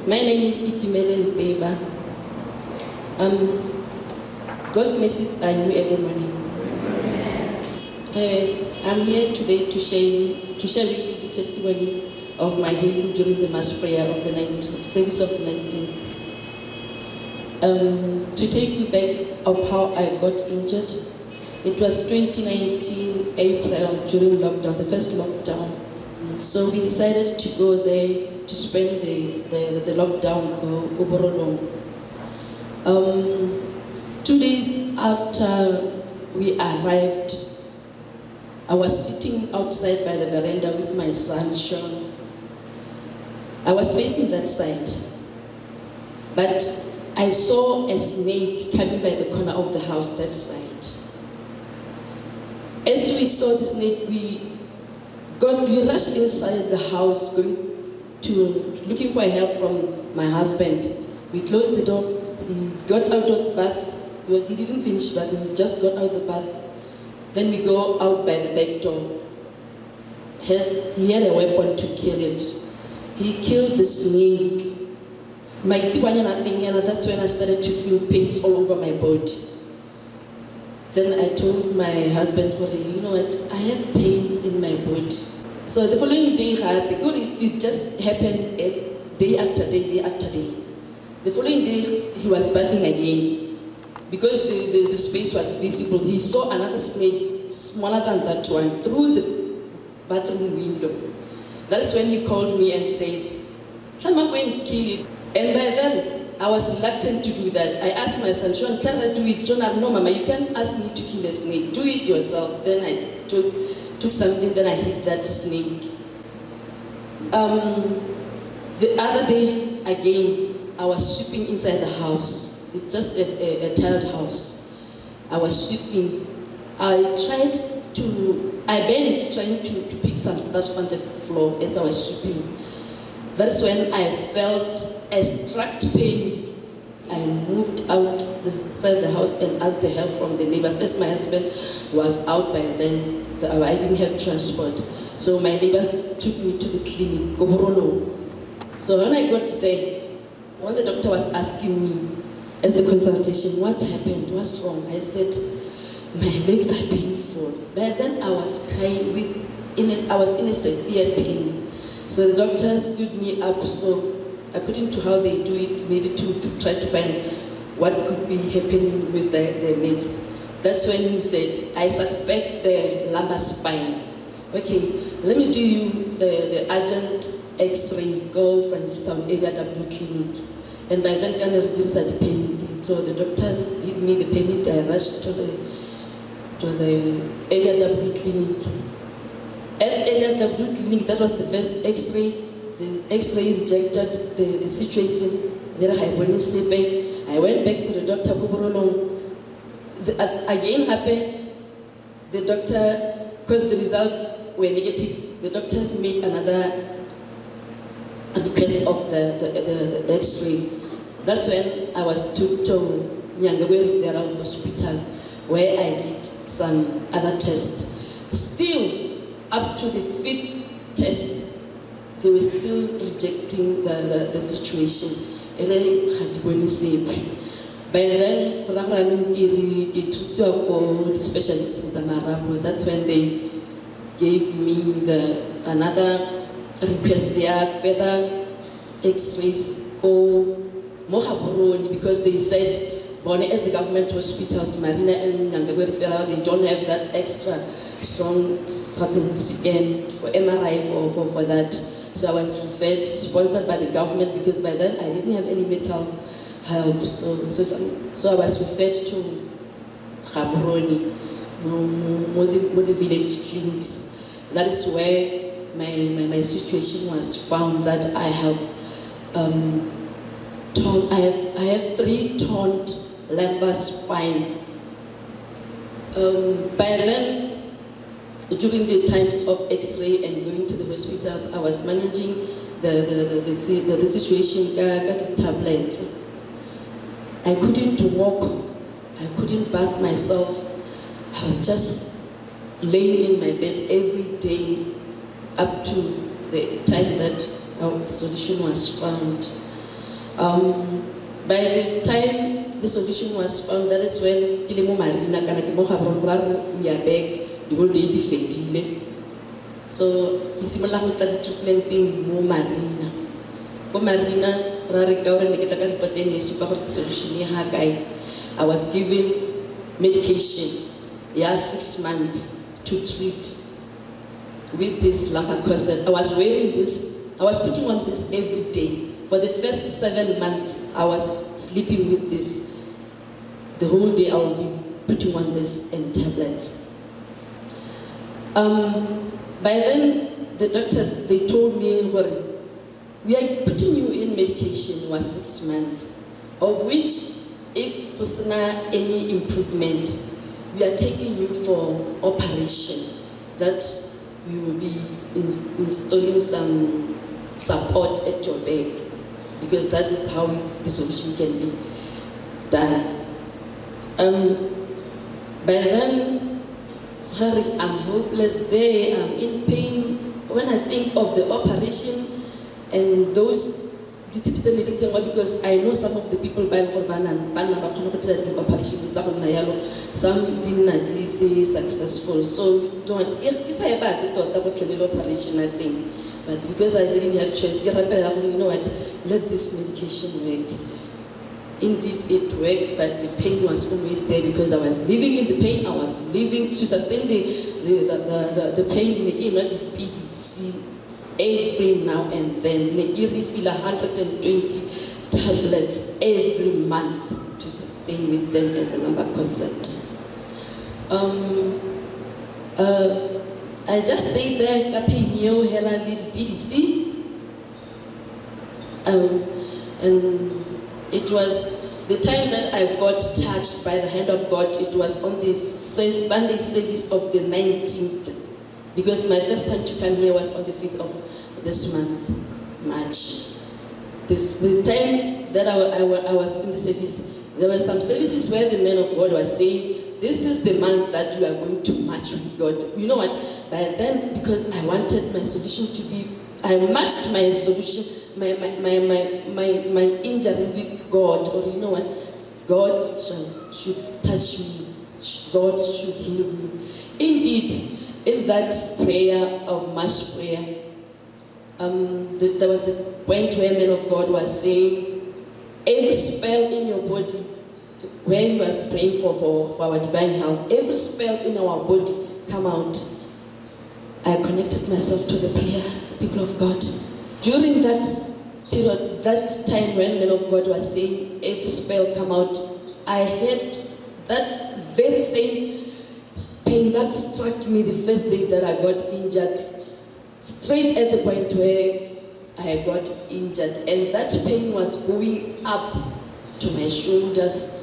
My name is Itumele Nteba. God's messages are new every morning. I'm here today to share with you the testimony of my healing during the mass prayer of the service of the 19th. To take you back of how I got injured, it was 2019 April during lockdown, the first lockdown. So we decided to go there to spend the lockdown, go Borolong. 2 days after we arrived, I was sitting outside by the veranda with my son, Sean. I was facing that side, but I saw a snake coming by the corner of the house that side. As we saw the snake, we rushed inside the house, looking for help from my husband. We closed the door. He got out of the bath because he didn't finish bath. He just got out of the bath. Then we go out by the back door. He had a weapon to kill it. He killed the snake. That's when I started to feel pains all over my body. Then I told my husband, you know what, I have pains in my body. So the following day, because it just happened day after day after day. The following day, he was bathing again. Because the space was visible, he saw another snake smaller than that one through the bathroom window. That's when he called me and said, "I'm going to kill it." And by then, I was reluctant to do that. I asked my son, "Sean, tell her to do it." Sean, "No, Mama, you can't ask me to kill a snake. Do it yourself." Then I took something, then I hit that snake. The other day, again, I was sweeping inside the house. It's just a tiled house. I was sweeping. I bent trying to pick some stuff on the floor as I was sweeping. That's when I felt a struck pain. I moved outside the house and asked the help from the neighbors. As my husband was out by then, I didn't have transport. So my neighbors took me to the clinic, Goborolo. So when I got there, when the doctor was asking me at the consultation, "What happened? What's wrong?" I said, "My legs are painful." By then I was crying I was in a severe pain. So the doctor stood me up, so according to how they do it, maybe to try to find what could be happening with the leg. That's when he said, "I suspect the lumbar spine. Okay, let me do you the urgent X-ray, go Francistown Area W Clinic." And by then, the payment. So the doctors give me the payment. I rushed to the Area W Clinic. At Area W Clinic, that was the first X-ray. The X-ray rejected the situation. I went back to the doctor. Again happened. The doctor, because the results were negative, the doctor made another request of the X-ray. That's when I was took to Nyangawe Referral Hospital, where I did some other tests. Still, up to the 5th test, they were still rejecting the situation. By then, the specialist in Tamarabo, that's when they gave me another request. There are further X-rays go Mohaburoni, because they said, as the government hospitals, Marina and Nyangawe Referral, they don't have that extra strong certain scan for MRI for that. So I was referred, sponsored by the government, because by then I didn't have any medical help. So I was referred to Gaborone, the village clinics. That is where my situation was found, that I have I have 3 torn lumbar spine. By then, during the times of X-ray and going to the hospitals, I was managing the situation, got tablets. I couldn't walk, I couldn't bath myself. I was just laying in my bed every day up to the time that the solution was found. By the time the solution was found, that is when Kilimo Marina kana ke mo Gaborone we are back, the whole day di fedile. So ke simolla go tla di treatmenting mo Marina. Mo Marina ra re ka hore ne ke tla ka report-eng e supa gore solution e ha kae. I was given medication, 6 months to treat with this lumbar corset. I was wearing this, I was putting on this every day. For the first 7 months, I was sleeping with this. The whole day I will be putting on this and tablets. By then, the doctors, they told me, we are putting you in medication, it was 6 months, of which, if there's not any improvement, we are taking you for operation, that we will be installing some support at your back, because that is how the solution can be done. By then, I'm hopeless there, I'm in pain. When I think of the operation and those, because I know some of the people by operations, some didn't be successful. So it's a bad operation, I think. But because I didn't have choice, you know what, let this medication work. Indeed, it worked, but the pain was always there because I was living in the pain. I was living to sustain the pain. Not the PDC every now and then. I refill 120 tablets every month to sustain with them and the lumbar corset. I just stayed there, Kapinyo, Hela, lead PDC. And it was the time that I got touched by the hand of God. It was on the Sunday service of the 19th, because my first time to come here was on the 5th of this month, March. The time that I was in the service, there were some services where the man of God was saying, this is the month that you are going to match with God. You know what? By then, because I wanted my solution to be, I matched my solution, my injury with God. Or you know what? God should touch me. God should heal me. Indeed, in that prayer of mass prayer, there was the point where man of God was saying, every spell in your body, where he was praying for our divine health, every spell in our body come out. I connected myself to the prayer, people of God. During that period, that time when man of God was saying every spell come out, I had that very same pain that struck me the first day that I got injured, straight at the point where I got injured, and that pain was going up to my shoulders.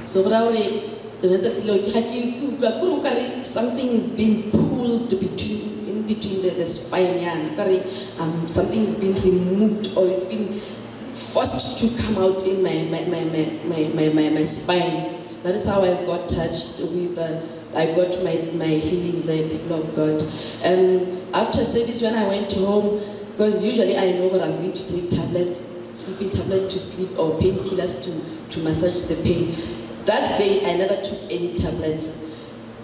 So something is being pulled in between the spine. Something is being removed, or it's been forced to come out in my spine. That is how I got touched with. I got my healing there, people of God. And after service, when I went home, because usually I know that I'm going to take tablets, sleeping tablets to sleep, or painkillers to massage the pain. That day, I never took any tablets.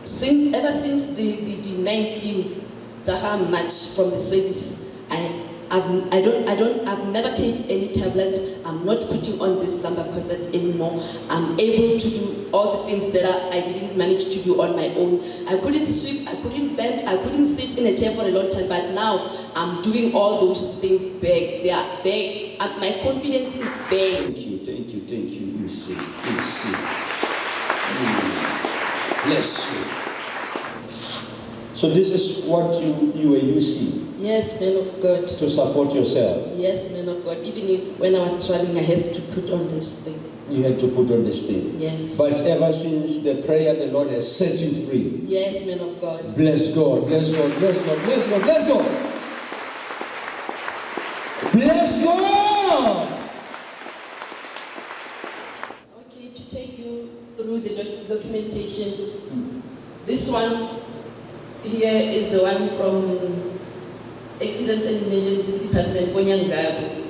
Ever since the 19th March from the service, I've never taken any tablets. I'm not putting on this lumbar corset anymore. I'm able to do all the things that I didn't manage to do on my own. I couldn't sweep, I couldn't bend, I couldn't sit in a chair for a long time, but now I'm doing all those things back. They are back, and my confidence is back. Thank you. You see. Bless you. So this is what you were using? Yes, man of God. To support yourself? Yes, man of God. Even if when I was traveling, I had to put on this thing. You had to put on this thing? Yes. But ever since the prayer, the Lord has set you free? Yes, man of God. Bless God. Bless God. Bless God. Bless God. Bless God. Bless God. Okay, to take you through the documentations. This one here is the one from Accident and Emergency Department, Konyangabo.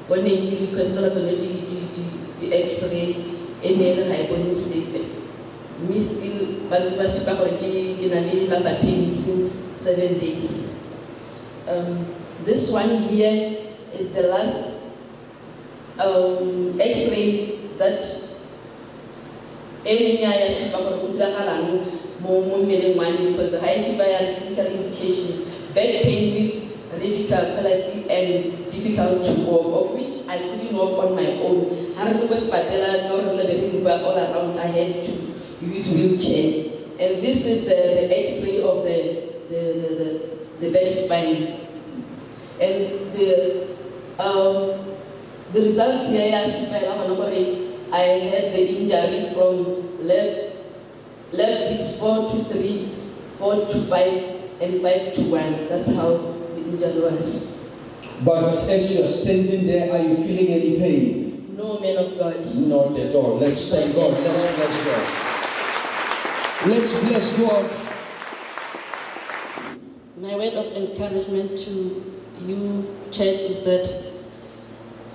When they requested the X-ray, and then I couldn't see them. Me still, but was number pain since 7 days. This one here is the last X-ray that because the high clinical indications, back pain with radiculopathy and difficult to walk, of which I couldn't walk on my own. I was patella, all around. I had to use wheelchair, and this is the X-ray of the back spine, and the result here. I had the injury from left disc 4 to 3, 4 to 5, and 5 to 1. That's how the injury was. But as you are standing there, are you feeling any pain? No, man of God. Not at all. Let's thank God. Let's bless God. Let's bless God. My word of encouragement to you, church, is that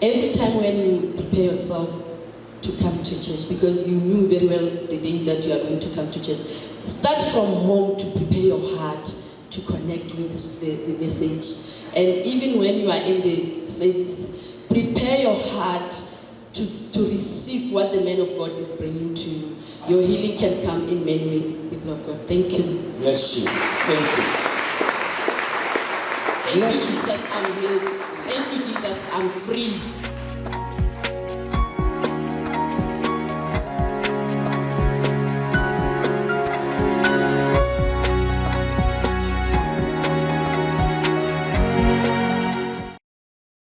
every time when you prepare yourself to come to church, because you knew very well the day that you are going to come to church, start from home to prepare your heart to connect with the message. And even when you are in the service, prepare your heart to receive what the man of God is bringing to you. Your healing can come in many ways, people of God. Thank you. Bless you. Thank you. Thank you, Jesus, I'm healed. Thank you, Jesus, I'm free.